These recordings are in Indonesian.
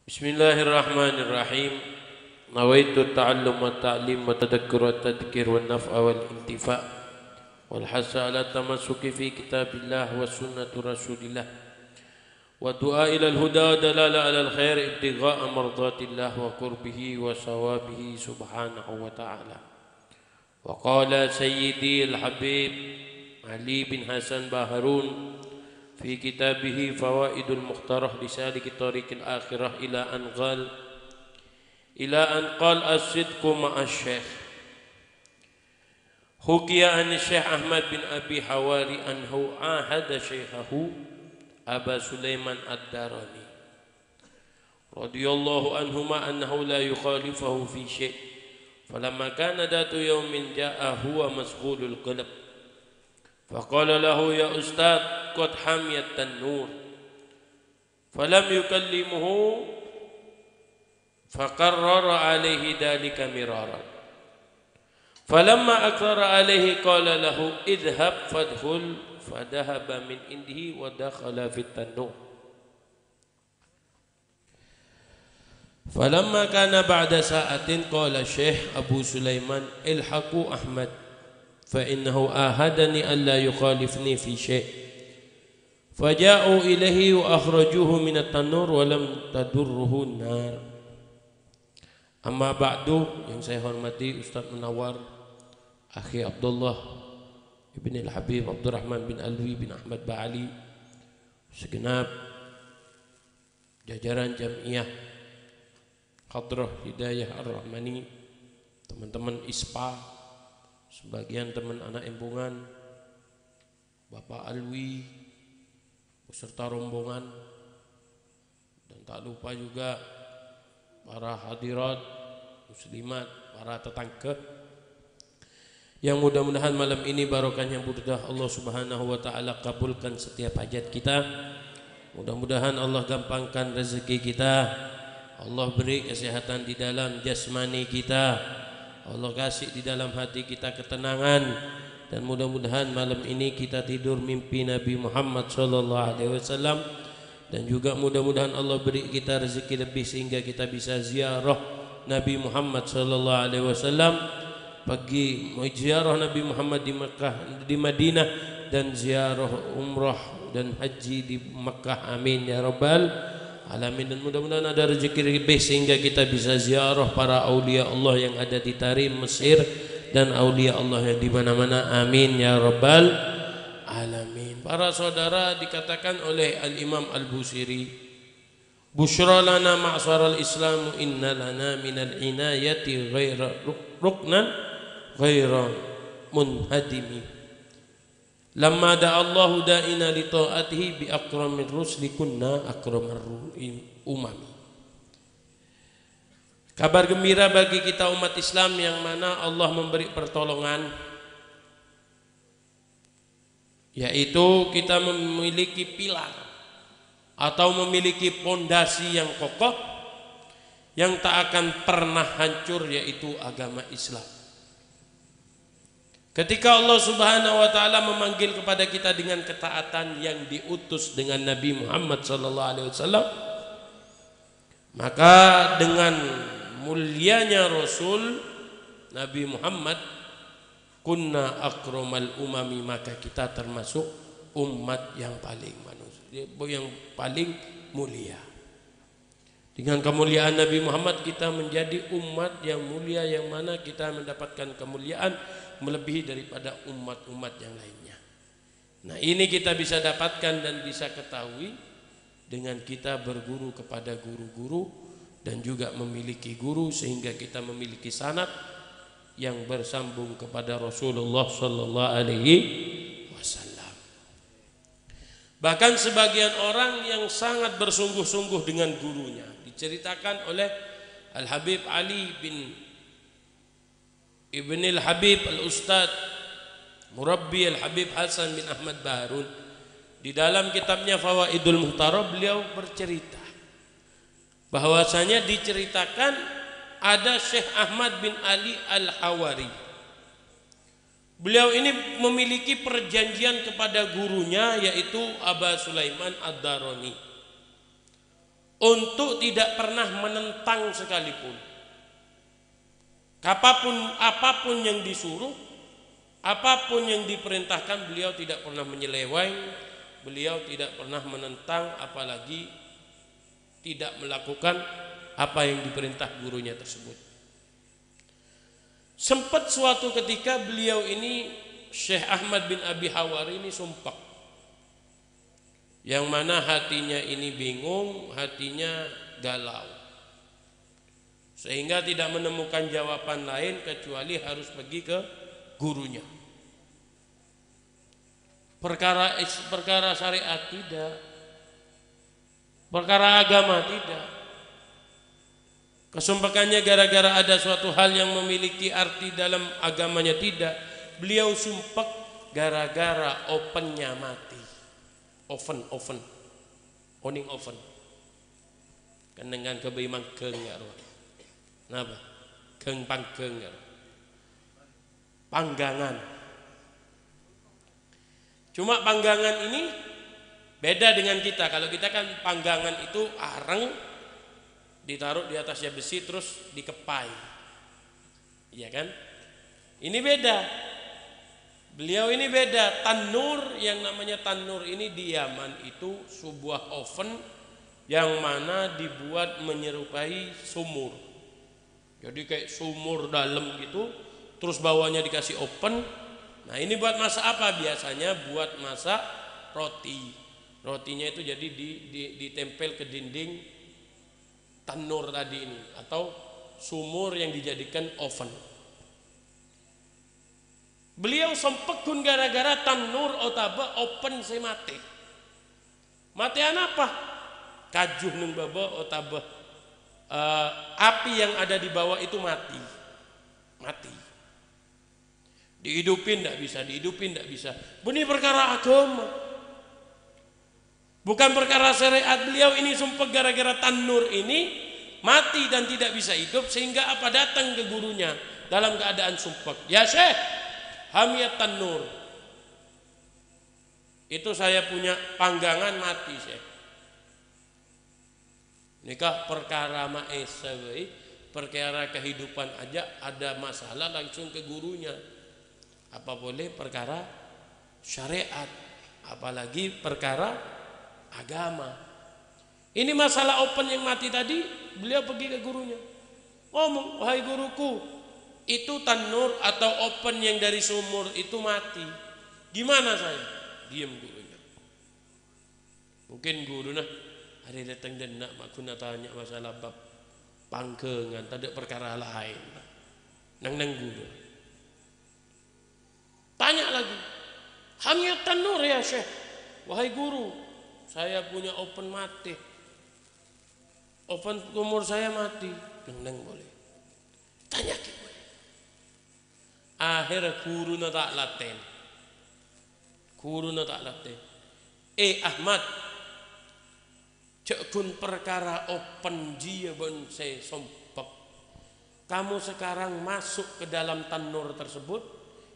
Bismillahirrahmanirrahim. Nawaitu ta'allum wa ta'lim wa tadakkur wa tadhkir wa naf'a wal intifa' wal hasa ala tamassuki fi kitabillah wa sunnatu rasulillah wa du'a ila al-huda wa dalala ala al-khair ibtigha'a mardatillah wa qurbihi wa sawabihi subhanahu wa ta'ala. Wa qala sayyidi al-habib Ali bin Hasan Baharun في كتابه فوائد المختارة لسالك طريق الآخرة إلى أن قال الصدق مع الشيخ. حكي عن الشيخ أحمد بن أبي حواري أنه عاهد شيخه أبا سليمان الداراني رضي الله عنهما أنه لا يخالفه في شيء، فلما كان ذات يوم جاء هو مشغول القلب فقال له يا أستاذ قد حمي التنور، فلم يكلمه فقرر عليه ذلك مرارا، فلما أكثر عليه قال له اذهب فادخل، فذهب من عنده ودخل في التنور. فلما كان بعد ساعة قال الشيخ أبو سليمان الحقوا أحمد فإنه آهدني ألا يخالفني في شيء، فجاءوا إليه وأخرجوه من التنور ولم تدره النار. Amma ba'du, yang saya hormati Ustaz Munawar Akhi Abdullah Ibn Al-Habib Abdurrahman bin Alwi bin Ahmad Ba'ali, segenap jajaran Jamiah Hadrah Hidayah Ar-Rahmani, teman-teman ISPA, sebagian teman anak embungan, Bapak Alwi beserta rombongan, dan tak lupa juga para hadirat muslimat, para tetangga, yang mudah-mudahan malam ini barokahnya burdah Allah Subhanahu wa taala kabulkan setiap hajat kita. Mudah-mudahan Allah gampangkan rezeki kita, Allah beri kesehatan di dalam jasmani kita, Allah kasih di dalam hati kita ketenangan, dan mudah-mudahan malam ini kita tidur mimpi Nabi Muhammad SAW, dan juga mudah-mudahan Allah beri kita rezeki lebih sehingga kita bisa ziarah Nabi Muhammad SAW, pergi ziarah Nabi Muhammad di Mekah, di Madinah, dan ziarah umrah dan haji di Mekah. Amin ya rabbal alamin. Dan mudah-mudahan ada rezeki lebih sehingga kita bisa ziarah para aulia Allah yang ada di Tarim, Mesir, dan aulia Allah yang di mana-mana. Amin ya rabbal alamin. Para saudara, dikatakan oleh Al-Imam Al-Busiri, busyra lana ma'syaral Islam inna lana minal inayati ghaira ruknan ghaira munhadimi. Lamma da'allahu da'ina li ta'atihi bi akramir rusli kunna akramar umami. Kabar gembira bagi kita umat Islam yang mana Allah memberi pertolongan, yaitu kita memiliki pilar atau memiliki pondasi yang kokoh yang tak akan pernah hancur, yaitu agama Islam. Ketika Allah Subhanahu wa taala memanggil kepada kita dengan ketaatan yang diutus dengan Nabi Muhammad SAW, maka dengan mulianya Rasul Nabi Muhammad, kunna akramal umami, maka kita termasuk umat yang paling manusia, yang paling mulia. Dengan kemuliaan Nabi Muhammad kita menjadi umat yang mulia, yang mana kita mendapatkan kemuliaan melebihi daripada umat-umat yang lainnya. Nah, ini kita bisa dapatkan dan bisa ketahui dengan kita berguru kepada guru-guru dan juga memiliki guru, sehingga kita memiliki sanad yang bersambung kepada Rasulullah sallallahu alaihi wasallam. Bahkan sebagian orang yang sangat bersungguh-sungguh dengan gurunya, diceritakan oleh Al-Habib Ali bin Ibn Al-Habib Al-Ustad Murabbi Al-Habib Hasan bin Ahmad Baharun, di dalam kitabnya Fawaidul Muhtarah, beliau bercerita bahwasanya diceritakan ada Syekh Ahmad bin Ali Al-Hawari. Beliau ini memiliki perjanjian kepada gurunya, yaitu Aba Sulaiman Ad-Darani. untuk tidak pernah menentang sekalipun. Apapun yang disuruh, apapun yang diperintahkan, beliau tidak pernah menyeleweng, beliau tidak pernah menentang, apalagi tidak melakukan apa yang diperintah gurunya tersebut. Sempat suatu ketika beliau ini, Syekh Ahmad bin Abi Hawari ini sumpah, yang mana hatinya ini bingung, hatinya galau, sehingga tidak menemukan jawaban lain kecuali harus pergi ke gurunya. Perkara syariat tidak, perkara agama tidak. Kesumpakannya gara-gara ada suatu hal yang memiliki arti dalam agamanya tidak. Beliau sumpah gara-gara ovennya mati. Oven oning oven kan dengan kebeimang keng ya roh. Napa? Keng pangkeng ya. Panggangan. Cuma panggangan ini beda dengan kita. Kalau kita kan panggangan itu areng ditaruh di atasnya besi terus dikepai. Iya kan? Ini beda. Beliau ini beda. Tanur, yang namanya tanur ini di Yaman itu sebuah oven yang mana dibuat menyerupai sumur. Jadi kayak sumur dalam gitu, terus bawahnya dikasih oven. Nah ini buat masak apa? Biasanya buat masak roti. Rotinya itu jadi ditempel ke dinding tanur tadi ini, atau sumur yang dijadikan oven. Beliau sempekun gara-gara tanur otaba open se mati. Matean apa? Kajuh nung baba otaba api yang ada di bawah itu mati. Dihidupin tidak bisa, dihidupin tidak bisa. Ini perkara agama, bukan perkara syariat. Beliau ini sumpah gara-gara tanur ini mati dan tidak bisa hidup, sehingga apa, datang ke gurunya dalam keadaan sumpah. Ya Syekh, hamiyat tanur, itu saya punya panggangan mati Syekh. Nikah perkara ma'esawai, perkara kehidupan aja ada masalah langsung ke gurunya. Apa boleh perkara syariat, apalagi perkara agama. Ini masalah open yang mati tadi, beliau pergi ke gurunya, ngomong, wahai guruku, itu tanur atau oven yang dari sumur itu mati. Gimana saya? Diam gurunya. Mungkin guru nah hari datang dan nak makuna tanya masalah bab pangkengan, tak ada perkara lain. Nang guru. Tanya lagi. Hanya tanur ya Syekh. Wahai guru, saya punya oven mati. Oven sumur saya mati. Nang boleh. Tanya lagi. Akhirnya guru na tak laten. Ahmad, cekun perkara open jia ben saya sompek. Kamu sekarang masuk ke dalam tanur tersebut,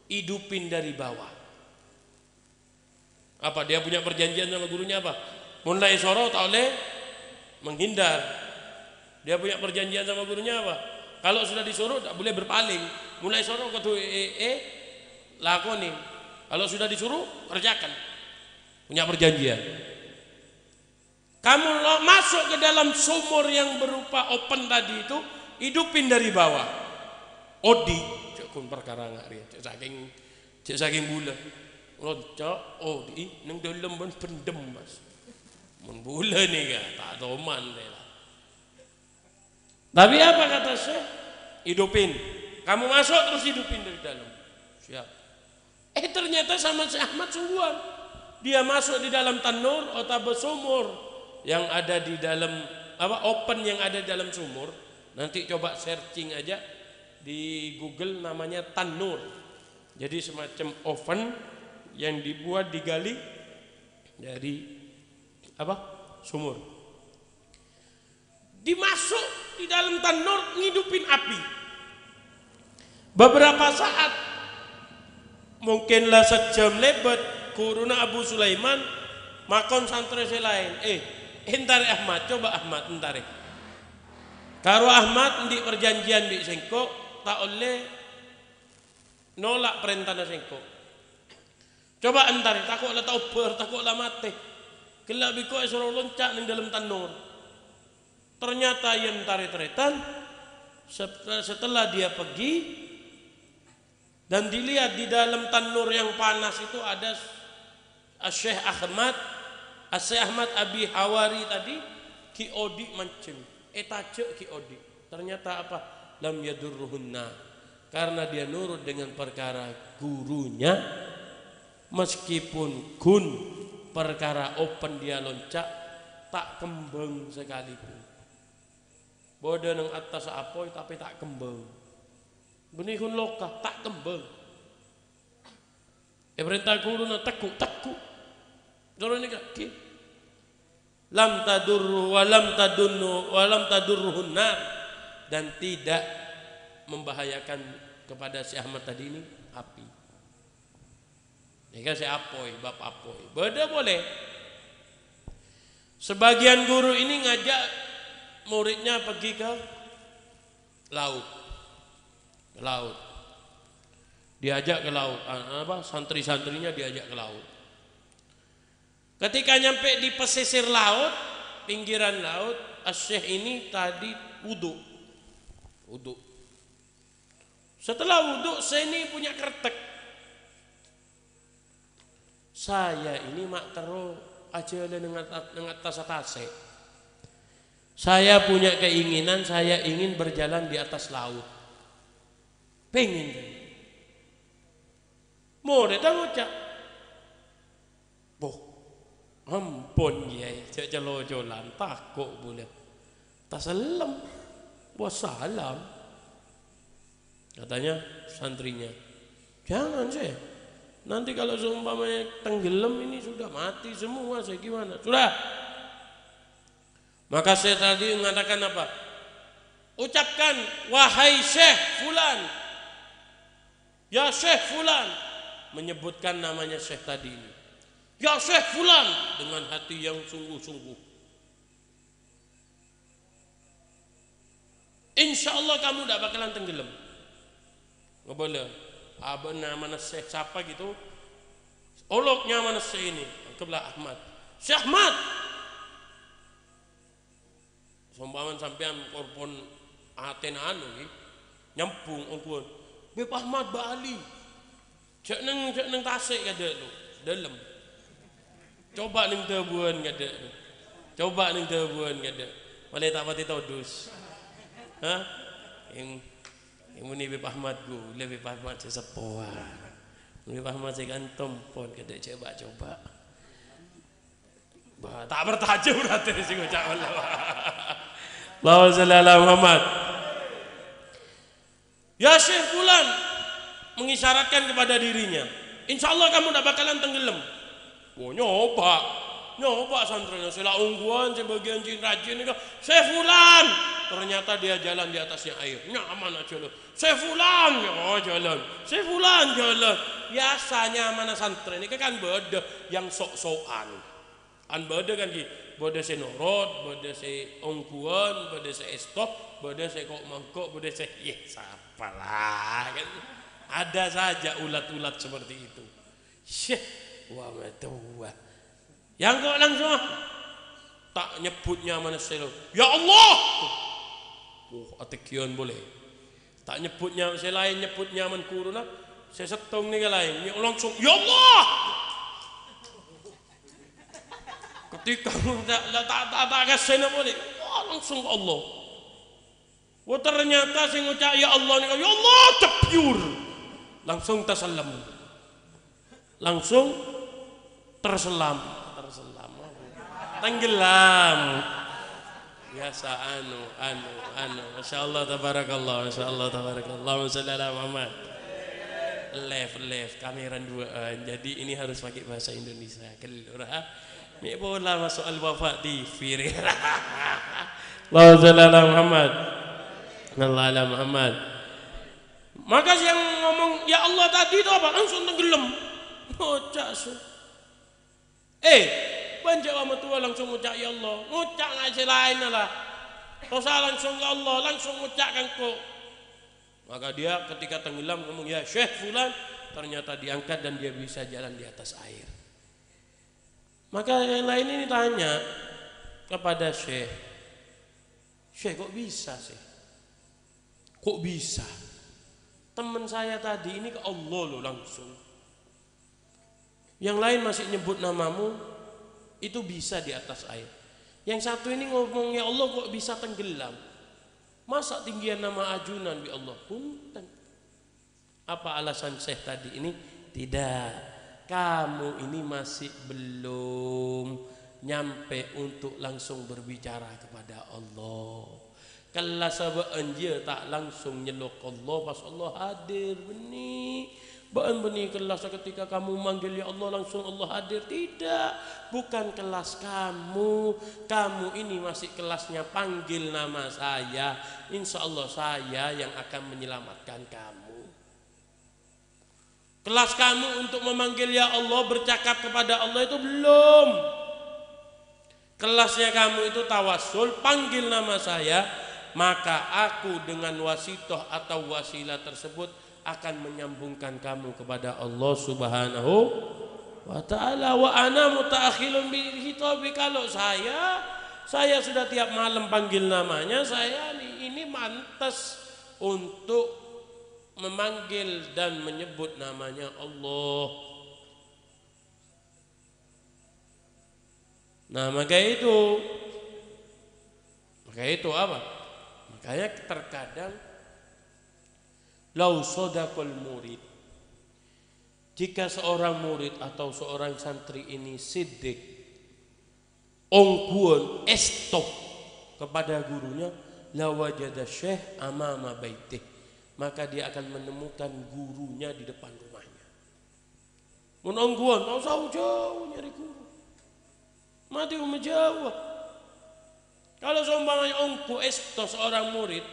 hidupin dari bawah. Apa dia punya perjanjian sama gurunya apa? Mulai soro tak boleh menghindar. Dia punya perjanjian sama gurunya apa? Kalau sudah disuruh tak boleh berpaling. Mulai soro ke lakoni. Kalau sudah disuruh kerjakan. Punya perjanjian. Kamu masuk ke dalam sumur yang berupa open tadi itu, hidupin dari bawah. Odi, cekun perkara ngari, cek saking bulan. Locok, odi, nang dalam ban pendem mas. Mun bulan nih kan, tak toman deh. Tapi apa kata Syekh? Hidupin. Kamu masuk terus hidupin dari dalam. Siap. Ternyata sama Syekh Ahmad sungguhan. Dia masuk di dalam tanur atau sumur yang ada di dalam open yang ada di dalam sumur. Nanti coba searching aja di Google, namanya tanur. Jadi semacam oven yang dibuat digali dari sumur. Dimasuk di dalam tanur, ngidupin api. Beberapa saat, mungkinlah sejam lebat, Guruna Abu Sulaiman makon santri lain. Entare Ahmad, coba Ahmad entare. Karo Ahmad di perjanjian di sengko tak oleh nolak perintah sengko. Coba entare takut lah tauber, takut lah mati. Kelak biko suruh loncat ning dalam tanur. Ternyata yang entare teretan setelah dia pergi dan dilihat di dalam tanur yang panas itu ada Syekh Ahmad Abi Hawari tadi Ki Odi mancem tajuk Ki Odi. Ternyata apa? Lam yadurruhunna, karena dia nurut dengan perkara gurunya, meskipun gun perkara open dia loncat tak kembang sekalipun. Bodoh nang atas apoy tapi tak kembang. Benihun lokah tak kembang. Perintah guru na tekuk. Dorong ni kaki. Lam tadurru wa lam tadunnu wa lam tadurruhunna, dan tidak membahayakan kepada si Ahmad tadi ini api. Ya kan si apoy, bab apoy. Beda boleh. Sebagian guru ini ngajak muridnya pergi ke laut. Diajak ke laut. Santri-santrinya diajak ke laut. Ketika nyampe di pesisir laut, pinggiran laut, Syekh ini tadi wudu. Setelah wudu, saya ini punya kretek. Saya ini mak terus aja dengan atas. Saya punya keinginan, saya ingin berjalan di atas laut. Pengen. Mau datang ngucap. Boh, ampun ya, jalan takut boleh. Tasalam, wassalam. Katanya santrinya, jangan saya. Nanti kalau seumpamanya tenggelam ini sudah mati semua, saya gimana? Sudah. Maka saya tadi mengatakan apa? Ucapkan, wahai Syekh Fulan, ya Syekh Fulan, menyebutkan namanya Syekh tadi ini. Ya Syekh Fulan, dengan hati yang sungguh-sungguh. Insya Allah kamu tidak bakalan tenggelam. Nggak boleh. Abang nama Syekh siapa gitu? Oloknya mana Syekh ini? Kebelah Ahmad. Syekh Ahmad. Sompaman sampean korpon aten anu nyampung ongkon. Beb Ahmad Bali. Cek neng Tasik kada lu. Dalam. Coba neng Tebuan kada. Coba neng Tebuan kada. Boleh tak pati todus. Hah? Yang muni Beb Ahmad go, Beb Ahmad sesepoa. Beb Ahmad saya gantom pon kada coba. Bah, tak bertajuk berarti sing ucap Allah. Allahumma shalli ala Muhammad. Ya Syekh Fulan mengisyaratkan kepada dirinya, insya Allah kamu tidak bakalan tenggelam. Oh, nyoba santrinya sila ungguan sebagian jin rajin itu Syekh Fulan, ternyata dia jalan di atasnya air, nyaman aja loh. Syekh Fulan, oh jalan. Syekh Fulan jalan. Biasanya mana santri ini kan beda yang sok-sokan. An beda kan ki, beda se norot, beda se ongkuan, beda se estok, beda se kok mangkok, beda se sapalah kan. Ada saja ulat-ulat seperti itu. Syekh, wah metua. Yang kok langsung tak nyebutnya mana selo. Ya Allah. Atekion boleh. Tak nyebutnya saya lain nyebutnya man kuruna. Saya setong ni lain. Langsung ya Allah. Ketika tak kasih boleh. Langsung Allah. Wah ternyata saya ngucap ya Allah ni ya Allah terpure. Langsung terselam. Langsung terselam. Tenggelam. Biasa anu. Masya Allah tabarakallah. Allahumma shalli ala Muhammad. Left kamera duaan. Jadi ini harus pakai bahasa Indonesia. Kelura. Ni bola masuk al-wafa TV. Allahumma shalli ala Muhammad. Allah ala Muhammad. Maka yang ngomong ya Allah tadi itu apa? Langsung tenggelam. Bocah su. banjak wa tua langsung ngucap ya Allah, ngucap ngai selain lah. Tosa langsung ya Allah, langsung ngucapkan kok. Maka dia ketika tenggelam ngomong ya Syekh fulan, ternyata diangkat dan dia bisa jalan di atas air. Maka yang lain ini tanya kepada Syekh, Syekh kok bisa sih? Kok bisa? Teman saya tadi ini ke Allah loh langsung. Yang lain masih nyebut namamu, itu bisa di atas air. Yang satu ini ngomongnya Allah kok bisa tenggelam. Masa tinggian nama ajunan bi Allah punten. Apa alasan Syekh tadi ini? Tidak. Kamu ini masih belum nyampe untuk langsung berbicara kepada Allah. Kalau sabaan dia tak langsung nyelok Allah pas Allah hadir benih. Baan benih kelas ketika kamu manggil ya Allah langsung Allah hadir. Tidak, bukan kelas kamu. Kamu ini masih kelasnya panggil nama saya. Insya Allah saya yang akan menyelamatkan kamu. Kelas kamu untuk memanggil ya Allah, bercakap kepada Allah itu belum. Kelasnya kamu itu tawasul, panggil nama saya, maka aku dengan wasitoh atau wasilah tersebut akan menyambungkan kamu kepada Allah Subhanahu wa ta'ala. Wa ana mutaakhilun bil khitabi. Kalau saya sudah tiap malam panggil namanya, saya ini mantas untuk memanggil dan menyebut namanya Allah. Nah, maka itu apa? Makanya terkadang lau sodaqul murid, jika seorang murid atau seorang santri ini siddiq, ongkuan estok kepada gurunya, la wajada syekh amama baitih, maka dia akan menemukan gurunya di depan rumahnya. Mun ongkuan, tak usah jauh nyari guru, mati jauh. Kalau sombangnya ongku estok seorang murid,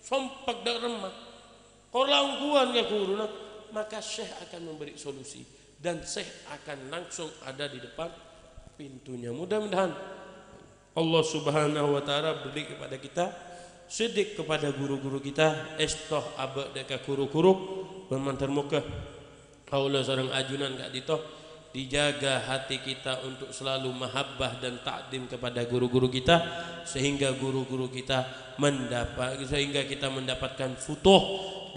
sompak dak remah, kalau ongkuan ke guru, maka syekh akan memberi solusi dan syekh akan langsung ada di depan pintunya. Mudah-mudahan Allah Subhanahu wa ta'ala beri kepada kita sidik kepada guru-guru kita, estoh abad deka guru-guru bermantar muka Allah seorang ajunan gak ditoh, dijaga hati kita untuk selalu mahabbah dan takdim kepada guru-guru kita, sehingga guru-guru kita sehingga kita mendapatkan futuh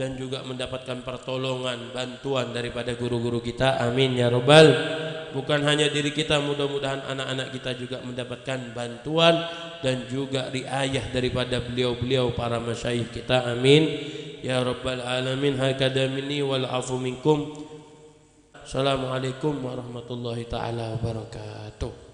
dan juga mendapatkan pertolongan, bantuan daripada guru-guru kita. Amin ya robbal. Bukan hanya diri kita, mudah-mudahan anak-anak kita juga mendapatkan bantuan dan juga riayah daripada beliau-beliau para masyayikh kita. Amin ya robbal alamin. Hakada minni wal afu minkum. Assalamualaikum warahmatullahi taala wabarakatuh.